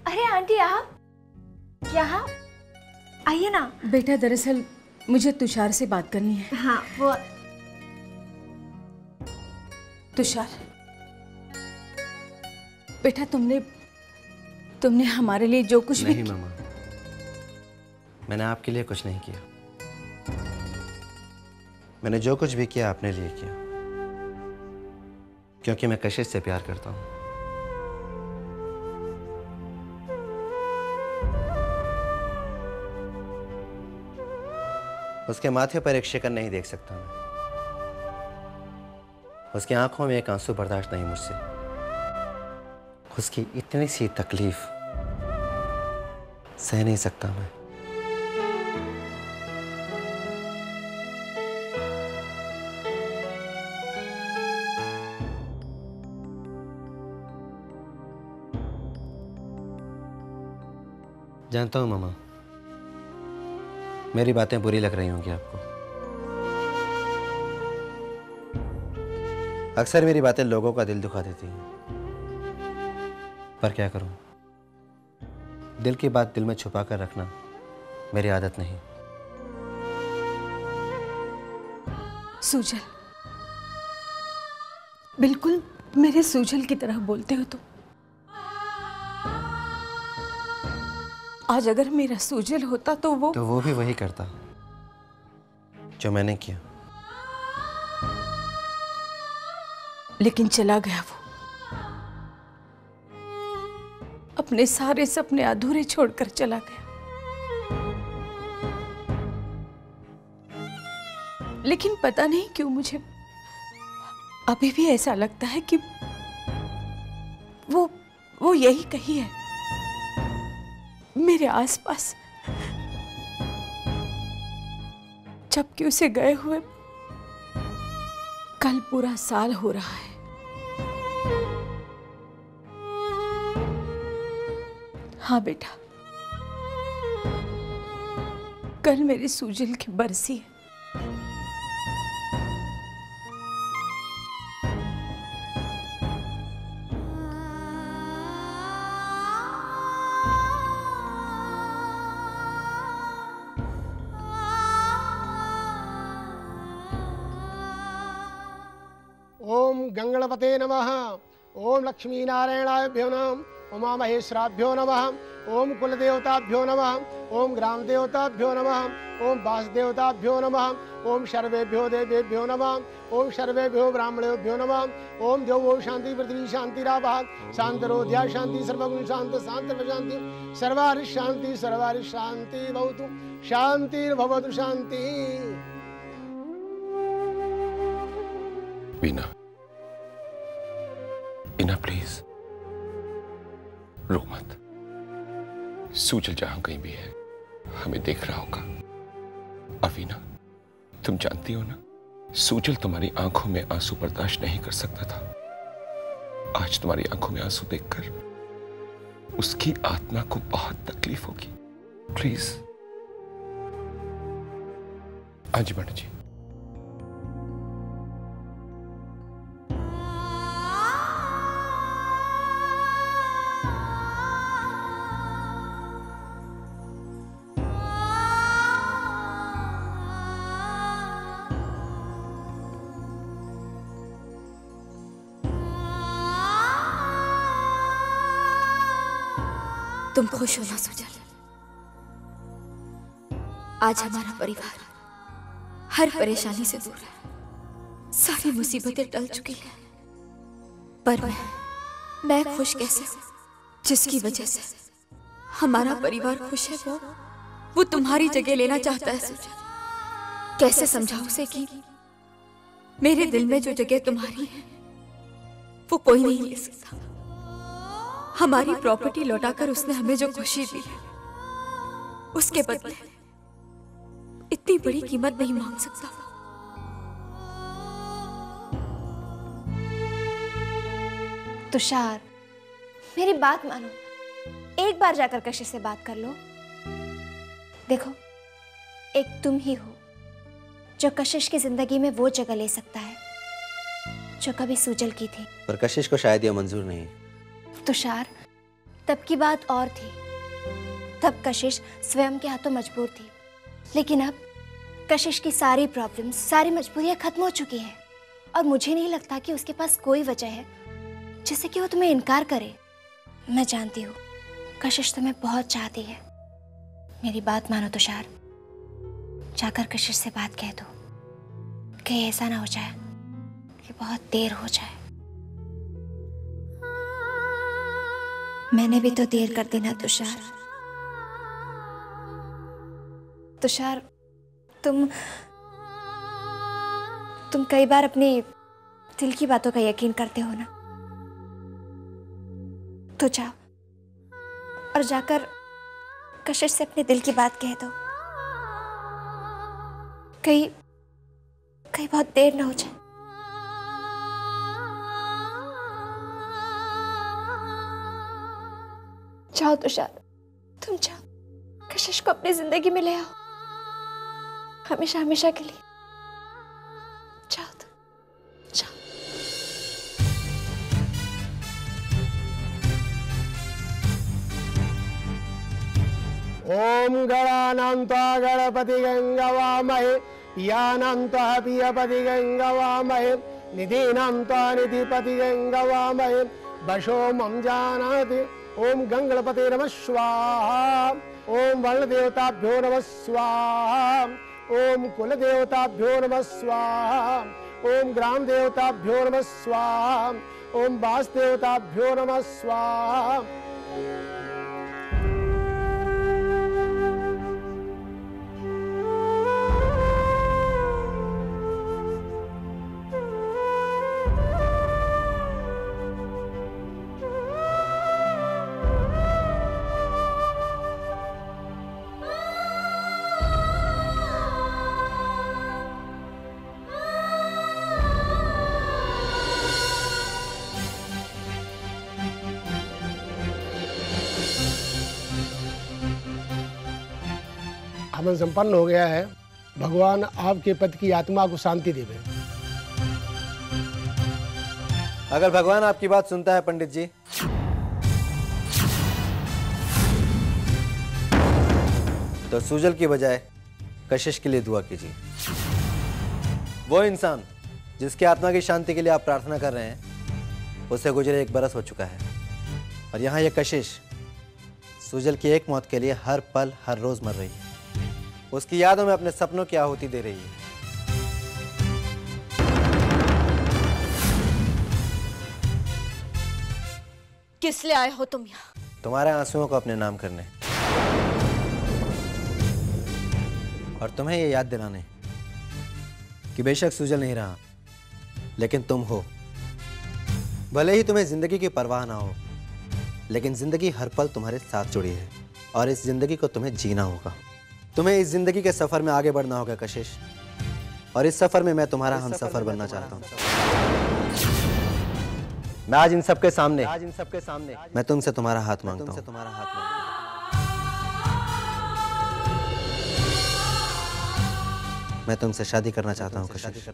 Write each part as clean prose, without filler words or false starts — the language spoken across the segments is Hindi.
अरे आंटी आप यहाँ आइए ना। बेटा दरअसल मुझे तुषार से बात करनी है। हाँ वो तुषार बेटा तुमने हमारे लिए जो कुछ नहीं मामा, मैंने आपके लिए कुछ नहीं किया। मैंने जो कुछ भी किया अपने लिए किया, क्योंकि मैं कशिश से प्यार करता हूं। उसके माथे पर एक शिकन नहीं देख सकता मैं। उसकी आंखों में एक आंसू बर्दाश्त नहीं मुझसे। उसकी इतनी सी तकलीफ सह नहीं सकता मैं। जानता हूं मामा, मेरी बातें बुरी लग रही होंगी आपको। अक्सर मेरी बातें लोगों का दिल दुखा देती हैं, पर क्या करूं, दिल की बात दिल में छुपा कर रखना मेरी आदत नहीं। सूजल, बिल्कुल मेरे सूजल की तरह बोलते हो तुम। आज अगर मेरा सूजल होता तो वो भी वही करता जो मैंने किया। लेकिन चला गया वो, अपने सारे सपने अधूरे छोड़कर चला गया। लेकिन पता नहीं क्यों मुझे अभी भी ऐसा लगता है कि वो यही कहीं है, मेरे आसपास। जबकि उसे गए हुए कल पूरा साल हो रहा है। हाँ बेटा, कल मेरी सूजल की बरसी है। ओम गंगणपते नमः। ओम लक्ष्मी नारायणाभ्यो नमः। उमा महेश्वराभ्यो नमः। ओम कुलदेवताभ्यो नमः। ओम ग्राम देवताभ्यो नमः। ओम वासुदेवताभ्यो नमः। ओम सर्वेभ्यो देवेभ्यो नमः। ओम सर्वेभ्यो ब्राह्मणेभ्यो नमः। ओम देवो शांति पृथ्वी शांतिरापः शांतरोध्या शांति सर्वगुण शांत शांति सर्वारि शांति भवतु शांतिर्भवतु शांति। वीना, वीना प्लीज रो मत। सूजल जहां कहीं भी है हमें देख रहा होगा। और वीना, तुम जानती हो ना, सूजल तुम्हारी आंखों में आंसू बर्दाश्त नहीं कर सकता था। आज तुम्हारी आंखों में आंसू देखकर उसकी आत्मा को बहुत तकलीफ होगी। प्लीज आज बन जी। तुम खुश हो ना सूजल? आज हमारा परिवार हर परेशानी से दूर है, सारी मुसीबतें टल चुकी हैं। पर मैं खुश कैसे हूँ? जिसकी वजह से हमारा परिवार खुश है वो तुम्हारी जगह लेना चाहता है सूजल। कैसे समझाऊं उसे कि मेरे दिल में जो जगह तुम्हारी है वो कोई नहीं ले सकता। हमारी प्रॉपर्टी लौटाकर उसने हमें जो खुशी दी है उसके बदले इतनी बड़ी कीमत नहीं मांग सकता। तुषार, मेरी बात मानो, एक बार जाकर कशिश से बात कर लो। देखो, एक तुम ही हो जो कशिश की जिंदगी में वो जगह ले सकता है जो कभी सूजल की थी। पर कशिश को शायद यह मंजूर नहीं। तुषार, तब की बात और थी। तब कशिश स्वयं के हाथों मजबूर थी, लेकिन अब कशिश की सारी प्रॉब्लम्स, सारी मजबूरियां खत्म हो चुकी हैं और मुझे नहीं लगता कि उसके पास कोई वजह है जिससे कि वो तुम्हें इनकार करे। मैं जानती हूँ कशिश तुम्हें बहुत चाहती है। मेरी बात मानो तुषार, जाकर कशिश से बात कह दो। कहीं ऐसा ना हो जाए कि बहुत देर हो जाए। मैंने भी तो देर कर दी ना तुषार। तुषार, तुम कई बार अपनी दिल की बातों का यकीन करते हो ना, तो जाओ और जाकर कशिश से अपने दिल की बात कह दो। कहीं बहुत देर ना हो जाए। जाओ तुषार, तुम जाओ, कशिश को अपनी जिंदगी में ले आओ, हमेशा हमेशा के लिए। जाओ तुम, जाओ। ओम गणानान्त्वा गणपति गंगवामहे, पियानान्त्वा पियपति गंगवामहे, निधीनान्त्वा निधिपति गंगवामहे, वशो मम जानाति। ओम गंगणपते नमः स्वाहा। ओम वर्णदेवताभ्यो नमः स्वाहा। ओम कुलदेवताभ्यो नमः स्वाहा। ओम ग्राम देवताभ्यो नमः स्वाहा। ओम वासदेवताभ्यो नमः स्वाहा। हवन संपन्न हो गया है। भगवान आपके पति की आत्मा को शांति देवे। अगर भगवान आपकी बात सुनता है पंडित जी, तो सूजल की बजाय कशिश के लिए दुआ कीजिए। वो इंसान जिसकी आत्मा की शांति के लिए आप प्रार्थना कर रहे हैं, उसे गुजरे 1 बरस हो चुका है और यहाँ ये कशिश सूजल की एक मौत के लिए हर पल हर रोज मर रही है। उसकी यादों में अपने सपनों की आहुति दे रही है। किस लिए आए हो तुम यहाँ? तुम्हारे आंसुओं को अपने नाम करने और तुम्हें ये याद दिलाने कि बेशक सूजल नहीं रहा, लेकिन तुम हो। भले ही तुम्हें जिंदगी की परवाह ना हो, लेकिन जिंदगी हर पल तुम्हारे साथ जुड़ी है और इस जिंदगी को तुम्हें जीना होगा। तुम्हें इस जिंदगी के सफर में आगे बढ़ना होगा कशिश, और इस सफर में मैं तुम्हारा हम सफर बनना चाहता हूँ। मैं आज इन सबके सामने मैं तुमसे तुम्हारा हाथ मांगता हूँ। मैं तुमसे शादी करना चाहता हूँ कशिश।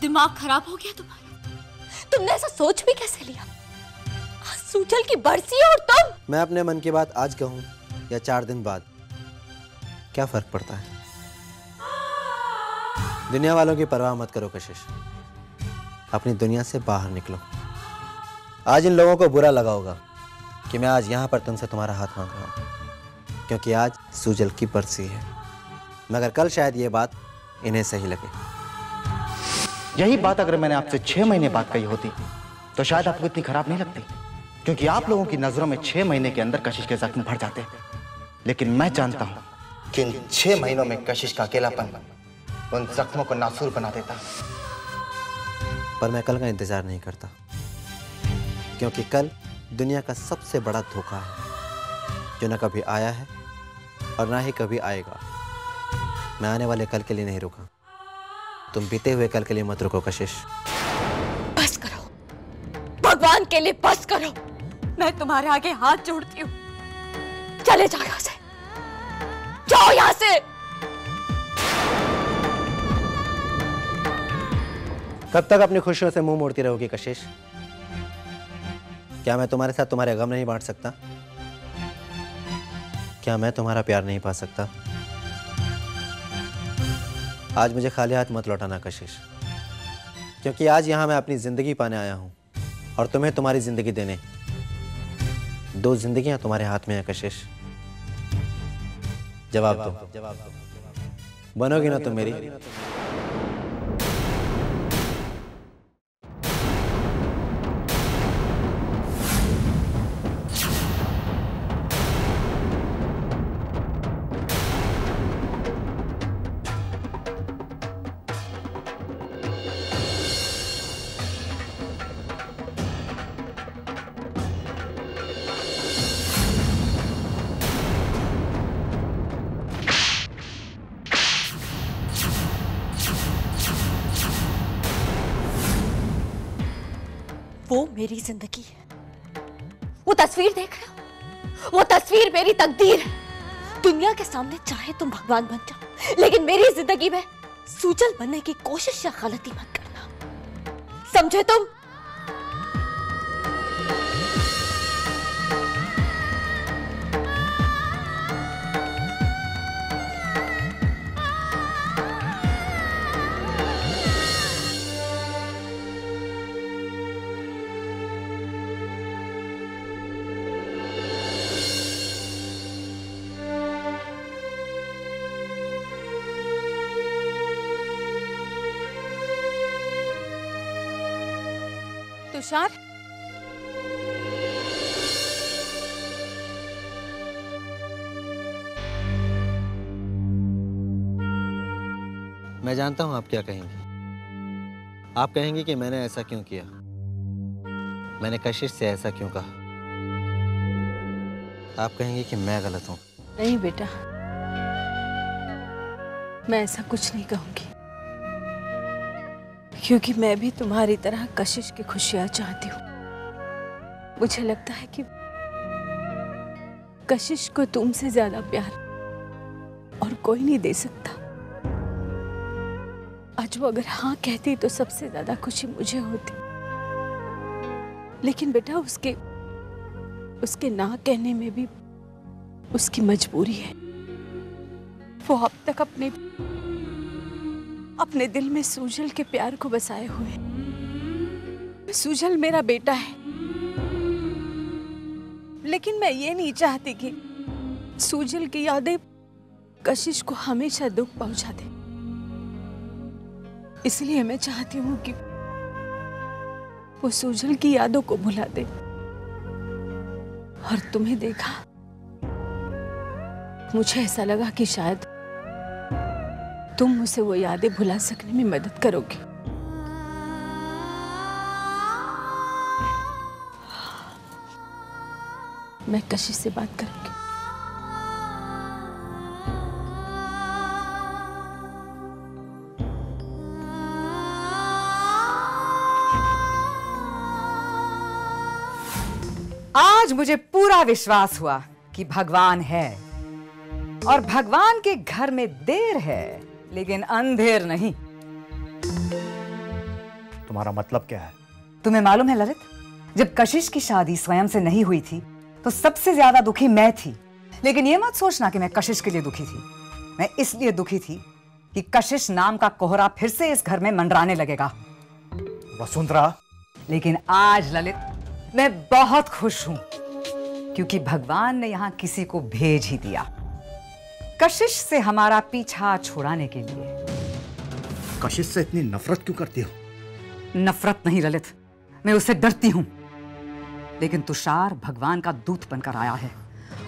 दिमाग खराब हो गया तुम्हारा? तुमने ऐसा सोच भी कैसे लिया? आज सूजल की बरसी है और तुम। मैं अपने मन की बात आज कहूँ या 4 दिन बाद, क्या फर्क पड़ता है? दुनिया वालों की परवाह मत करो कशिश, अपनी दुनिया से बाहर निकलो। आज इन लोगों को बुरा लगा होगा कि मैं आज यहाँ पर तुमसे तुम्हारा हाथ मांग रहा हूँ, क्योंकि आज सूजल की बरसी है। मगर कल शायद ये बात इन्हें सही लगे। यही बात अगर मैंने आपसे 6 महीने बाद कही होती तो शायद आपको इतनी खराब नहीं लगती, क्योंकि आप लोगों की नजरों में 6 महीने के अंदर कशिश के जख्म भर जाते। लेकिन मैं जानता हूं कि इन 6 महीनों में कशिश का अकेलापन उन जख्मों को नासूर बना देता। पर मैं कल का इंतजार नहीं करता, क्योंकि कल दुनिया का सबसे बड़ा धोखा है जो न कभी आया है और ना ही कभी आएगा। मैं आने वाले कल के लिए नहीं रुका, तुम बीते हुए कल के लिए मत रुको कशिश। बस करो, भगवान के लिए बस करो। मैं तुम्हारे आगे हाथ जोड़ती हूँ, चले जाओ यहाँ से। जाओ यहाँ से। कब तक अपनी खुशियों से मुंह मोड़ती रहोगी कशिश? क्या मैं तुम्हारे साथ तुम्हारे गम नहीं बांट सकता? क्या मैं तुम्हारा प्यार नहीं पा सकता? आज मुझे खाली हाथ मत लौटाना कशिश, क्योंकि आज यहां मैं अपनी जिंदगी पाने आया हूं और तुम्हें तुम्हारी जिंदगी देने। 2 जिंदगियां तुम्हारे हाथ में है कशिश। जवाब दो, बनोगी ना तुम मेरी? वो मेरी जिंदगी है। वो तस्वीर देख रहे हो? वो तस्वीर मेरी तकदीर है। दुनिया के सामने चाहे तुम भगवान बन जाओ, लेकिन मेरी जिंदगी में सूजल बनने की कोशिश या गलती मत करना, समझे तुम? तुषार, मैं जानता हूं आप क्या कहेंगी। आप कहेंगे कि मैंने ऐसा क्यों किया, मैंने कशिश से ऐसा क्यों कहा। आप कहेंगे कि मैं गलत हूं। नहीं बेटा, मैं ऐसा कुछ नहीं कहूंगी, क्योंकि मैं भी तुम्हारी तरह कशिश की खुशियां चाहती हूँ। मुझे लगता है कि कशिश को तुमसे ज्यादा प्यार और कोई नहीं दे सकता। आज वो अगर हाँ कहती तो सबसे ज्यादा खुशी मुझे होती, लेकिन बेटा उसके ना कहने में भी उसकी मजबूरी है। वो अब तक अपने दिल में सूजल के प्यार को बसाए हुए। सूजल मेरा बेटा है, लेकिन मैं ये नहीं चाहती कि सूजल की यादें कशिश को हमेशा दुख पहुंचा दे। इसलिए मैं चाहती हूँ कि वो सूजल की यादों को भुला दे। और तुम्हें देखा, मुझे ऐसा लगा कि शायद तुम उसे वो यादें भुला सकने में मदद करोगे। मैं कशिश से बात करूंगी। आज मुझे पूरा विश्वास हुआ कि भगवान है, और भगवान के घर में देर है लेकिन अंधेर नहीं। तुम्हारा मतलब क्या है? तुम्हें मालूम है ललित, जब कशिश की शादी स्वयं से नहीं हुई थी तो सबसे ज्यादा दुखी मैं थी। लेकिन ये मत सोचना कि मैं कशिश के लिए दुखी थी। मैं इसलिए दुखी थी कि कशिश नाम का कोहरा फिर से इस घर में मंडराने लगेगा। वसुंधरा, लेकिन आज ललित मैं बहुत खुश हूं, क्योंकि भगवान ने यहां किसी को भेज ही दिया कशिश से हमारा पीछा छुड़ाने के लिए। कशिश से इतनी नफरत क्यों करती हो? नफरत नहीं ललित, मैं उससे डरती हूं। लेकिन तुषार भगवान का दूत बनकर आया है।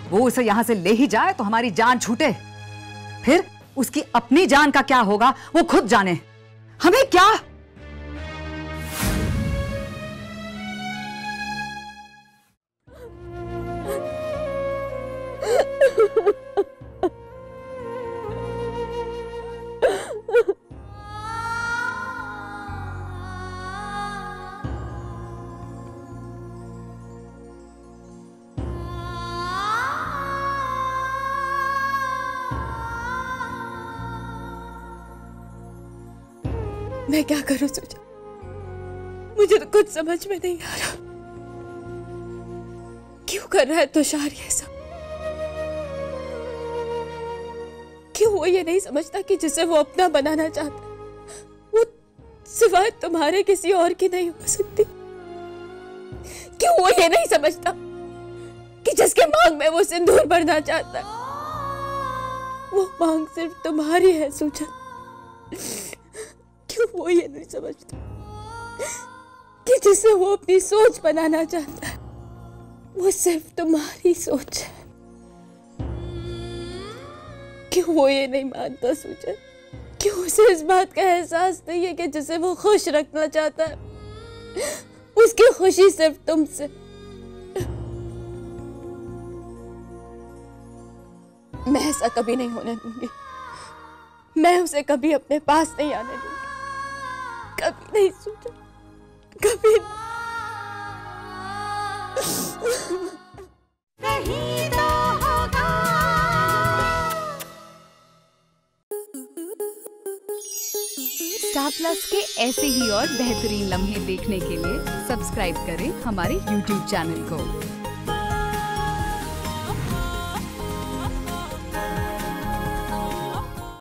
वो उसे यहां से ले ही जाए तो हमारी जान छूटे, फिर उसकी अपनी जान का क्या होगा वो खुद जाने। हमें क्या? मैं क्या करूं सुजा, मुझे तो कुछ समझ में नहीं आ रहा। क्यों कर रहा है तुषार ये सब? क्यों वो ये नहीं समझता कि जिसे वो अपना बनाना चाहता है वो सिवाय तुम्हारे किसी और की नहीं हो सकती? क्यों वो ये नहीं समझता कि जिसके मांग में वो सिंदूर भरना चाहता है वो मांग सिर्फ तुम्हारी है सुजा? क्यों वो ये नहीं समझता कि जिसे वो अपनी सोच बनाना चाहता है वो सिर्फ तुम्हारी सोच है? क्यों वो ये नहीं मानता सुजा? क्यों उसे इस बात का एहसास नहीं है कि जिसे वो खुश रखना चाहता है उसकी खुशी सिर्फ तुमसे? मैं ऐसा कभी नहीं होने दूंगी। मैं उसे कभी अपने पास नहीं आने दूंगी, कभी नहीं सुजा, कभी नहीं। स्टार प्लस के ऐसे ही और बेहतरीन लम्हे देखने के लिए सब्सक्राइब करें हमारे YouTube चैनल को।